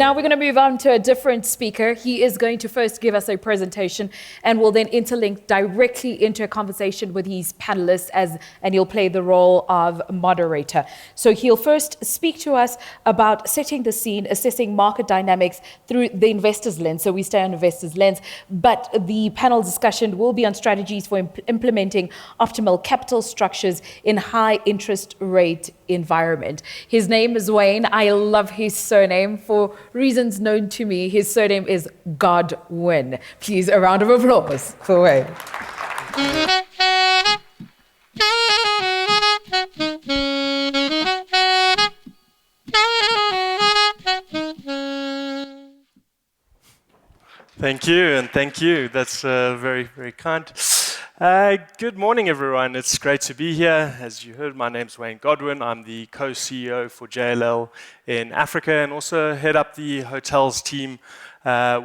Now we're going to move on to a different speaker. He is going to first give us a presentation and will then interlink directly into a conversation with his panelists and he'll play the role of moderator. So he'll first speak to us about setting the scene, assessing market dynamics through the investor's lens. So we stay on investor's lens, but the panel discussion will be on strategies for implementing optimal capital structures in high interest rate environment. His name is Wayne. I love his surname for reasons known to me. His surname is Godwin. Please, a round of applause for Wayne. Thank you, and thank you. That's very, very kind. Good morning, everyone. It's great to be here. As you heard, my name's Wayne Godwin. I'm the co-CEO for JLL in Africa and also head up the hotels team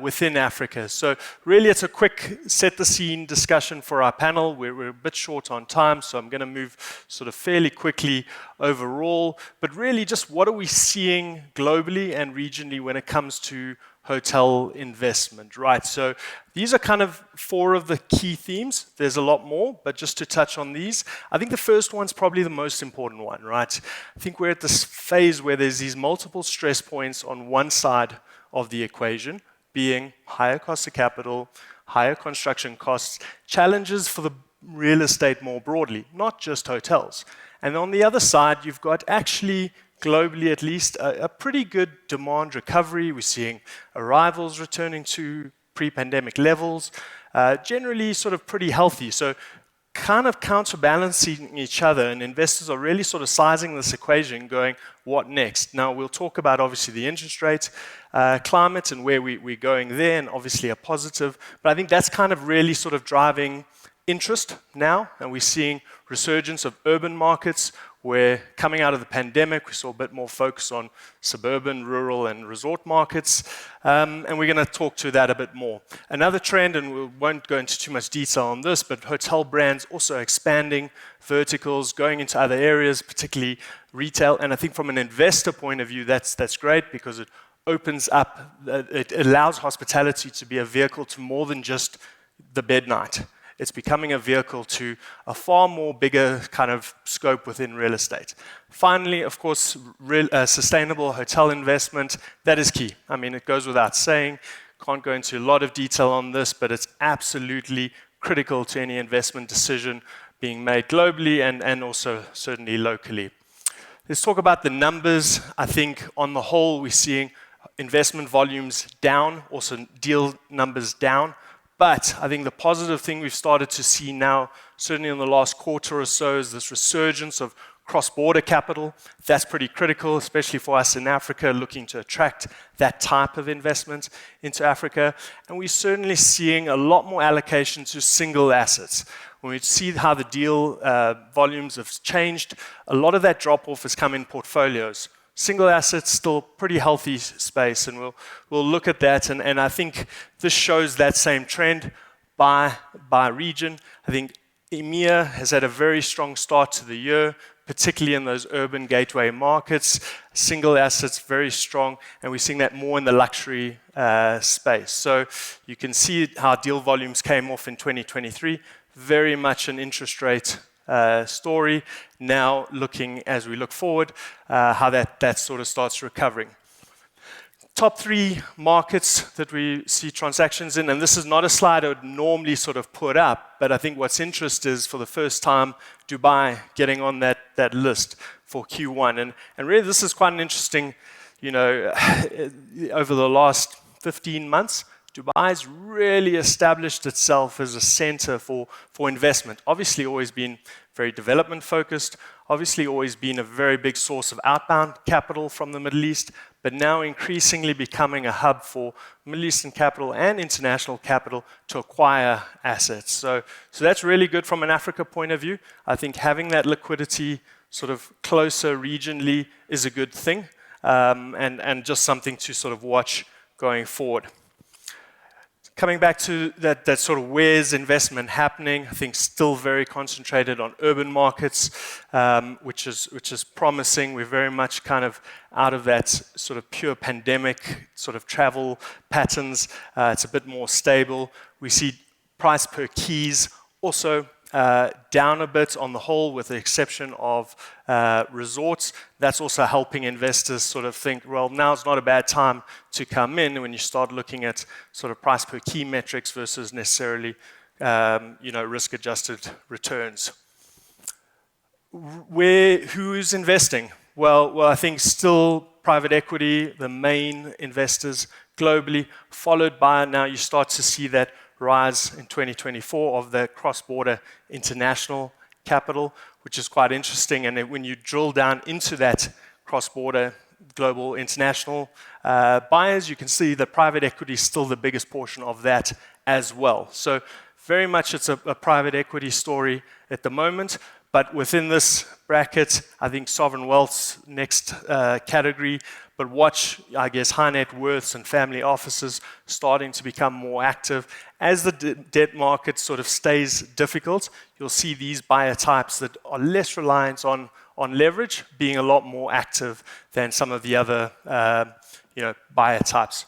within Africa. So really, it's a quick set the scene discussion for our panel. We're a bit short on time, so I'm going to move sort of fairly quickly overall. But really, just what are we seeing globally and regionally when it comes to hotel investment, right? So these are kind of four of the key themes. There's a lot more, but just to touch on these, I think the first one's probably the most important one, right? I think we're at this phase where there's these multiple stress points on one side of the equation, being higher cost of capital, higher construction costs, challenges for the real estate more broadly, not just hotels. And on the other side, you've got actually globally at least, a pretty good demand recovery. We're seeing arrivals returning to pre-pandemic levels, generally sort of pretty healthy. So kind of counterbalancing each other, and investors are really sort of sizing this equation going, what next? Now, we'll talk about obviously the interest rate climate and where we're going there, and obviously a positive. But I think that's kind of really sort of driving interest now, and we're seeing resurgence of urban markets where coming out of the pandemic, we saw a bit more focus on suburban, rural, and resort markets, and we're going to talk to that a bit more. Another trend, and we won't go into too much detail on this, but hotel brands also expanding verticals, going into other areas, particularly retail, and I think from an investor point of view, that's great because it opens up, it allows hospitality to be a vehicle to more than just the bed night. It's becoming a vehicle to a far more bigger kind of scope within real estate. Finally, of course, sustainable hotel investment, that is key. I mean, it goes without saying. Can't go into a lot of detail on this, but it's absolutely critical to any investment decision being made globally and also certainly locally. Let's talk about the numbers. I think on the whole, we're seeing investment volumes down, also deal numbers down. But I think the positive thing we've started to see now, certainly in the last quarter or so, is this resurgence of cross-border capital. That's pretty critical, especially for us in Africa, looking to attract that type of investment into Africa. And we're certainly seeing a lot more allocation to single assets. When we see how the deal volumes have changed, a lot of that drop-off has come in portfolios. Single assets, still pretty healthy space, and we'll look at that. And I think this shows that same trend by region. I think EMEA has had a very strong start to the year, particularly in those urban gateway markets. Single assets, very strong, and we're seeing that more in the luxury space. So you can see how deal volumes came off in 2023, very much an interest rate story. Now looking, as we look forward, how that sort of starts recovering. Top three markets that we see transactions in, and this is not a slide I would normally sort of put up, but I think what's interesting is for the first time, Dubai getting on that list for Q1. And really this is quite an interesting, over the last 15 months, Dubai's really established itself as a center for investment. Obviously always been very development focused, obviously always been a very big source of outbound capital from the Middle East, but now increasingly becoming a hub for Middle Eastern capital and international capital to acquire assets. So that's really good from an Africa point of view. I think having that liquidity sort of closer regionally is a good thing, and just something to sort of watch going forward. Coming back to that sort of where's investment happening, I think still very concentrated on urban markets, which is promising. We're very much kind of out of that sort of pure pandemic sort of travel patterns. It's a bit more stable. We see price per keys also down a bit on the whole, with the exception of resorts. That's also helping investors sort of think, well, now's not a bad time to come in when you start looking at sort of price per key metrics versus necessarily risk-adjusted returns. Who's investing? Well, I think still private equity, the main investors globally, followed by now you start to see that rise in 2024 of the cross-border international capital, which is quite interesting. And then when you drill down into that cross-border global international buyers, you can see that private equity is still the biggest portion of that as well. So very much it's a private equity story at the moment. But within this bracket, I think sovereign wealth's next category. But watch, I guess, high net worths and family offices starting to become more active. As the debt market sort of stays difficult, you'll see these buyer types that are less reliant on leverage being a lot more active than some of the other buyer types.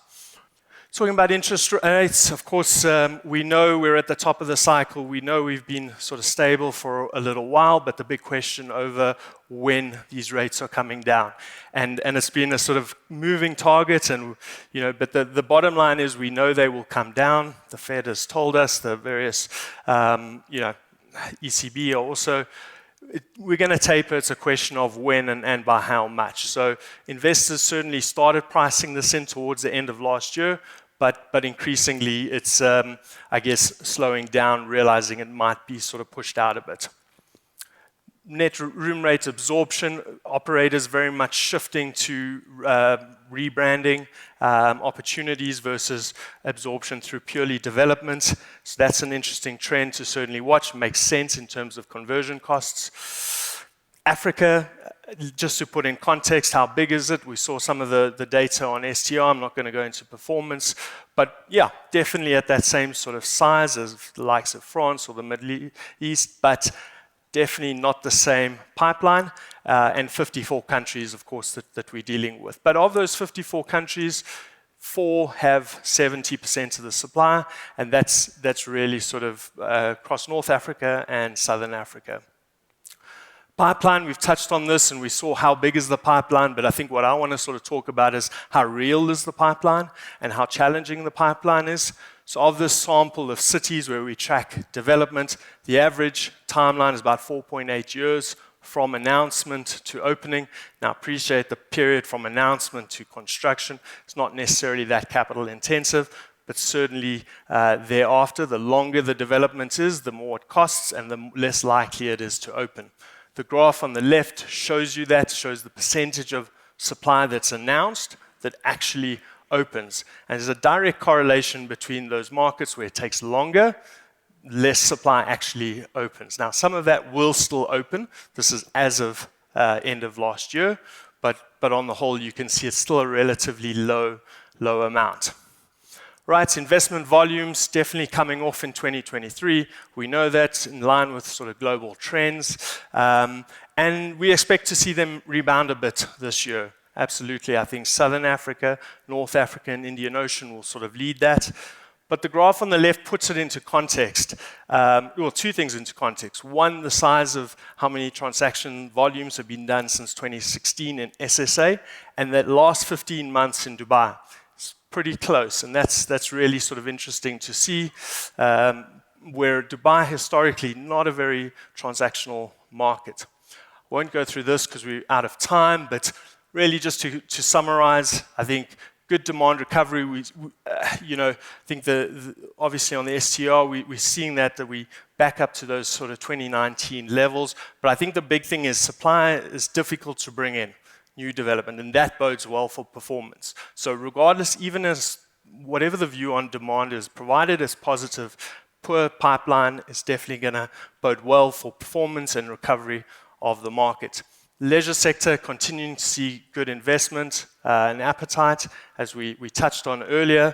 Talking about interest rates, of course, we know we're at the top of the cycle. We know we've been sort of stable for a little while, but the big question over when these rates are coming down. And it's been a sort of moving target, but the bottom line is we know they will come down. The Fed has told us, the various, ECB are also, we're going to taper. It's a question of when and by how much. So investors certainly started pricing this in towards the end of last year, but increasingly it's, I guess, slowing down, realizing it might be sort of pushed out a bit. Net room rate absorption, operators very much shifting to rebranding opportunities versus absorption through purely development. So that's an interesting trend to certainly watch. Makes sense in terms of conversion costs. Africa, just to put in context, how big is it? We saw some of the data on STR. I'm not going to go into performance, but yeah, definitely at that same sort of size as the likes of France or the Middle East, but definitely not the same pipeline, and 54 countries, of course, that we're dealing with. But of those 54 countries, 4 have 70% of the supply, and that's really sort of across North Africa and Southern Africa. Pipeline, we've touched on this, and we saw how big is the pipeline, but I think what I want to sort of talk about is how real is the pipeline and how challenging the pipeline is. So of this sample of cities where we track development, the average timeline is about 4.8 years from announcement to opening. Now, appreciate the period from announcement to construction. It's not necessarily that capital intensive, but certainly thereafter, the longer the development is, the more it costs and the less likely it is to open. The graph on the left shows you that, shows the percentage of supply that's announced that actually opens. And there's a direct correlation between those markets where it takes longer, less supply actually opens. Now, some of that will still open. This is as of end of last year, but on the whole, you can see it's still a relatively low amount. Right, investment volumes definitely coming off in 2023. We know that's in line with sort of global trends, and we expect to see them rebound a bit this year. Absolutely, I think Southern Africa, North Africa, and Indian Ocean will sort of lead that. But the graph on the left puts it into context. Well, two things into context. One, the size of how many transaction volumes have been done since 2016 in SSA, and that last 15 months in Dubai. It's pretty close, and that's really sort of interesting to see, where Dubai historically not a very transactional market. I won't go through this because we're out of time, but really just to summarize, I think good demand recovery. I think obviously on the STR, we're seeing that we back up to those sort of 2019 levels. But I think the big thing is supply is difficult to bring in new development, and that bodes well for performance. So regardless, even as whatever the view on demand is, provided it's positive, poor pipeline is definitely going to bode well for performance and recovery of the market. Leisure sector continuing to see good investment and appetite, as we touched on earlier.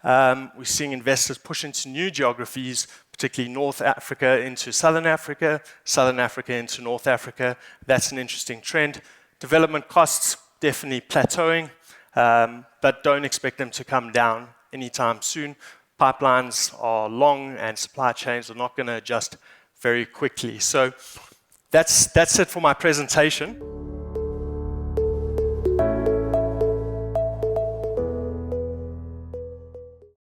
We're seeing investors push into new geographies, particularly North Africa into Southern Africa into North Africa. That's an interesting trend. Development costs definitely plateauing, but don't expect them to come down anytime soon. Pipelines are long and supply chains are not going to adjust very quickly. So that's it for my presentation.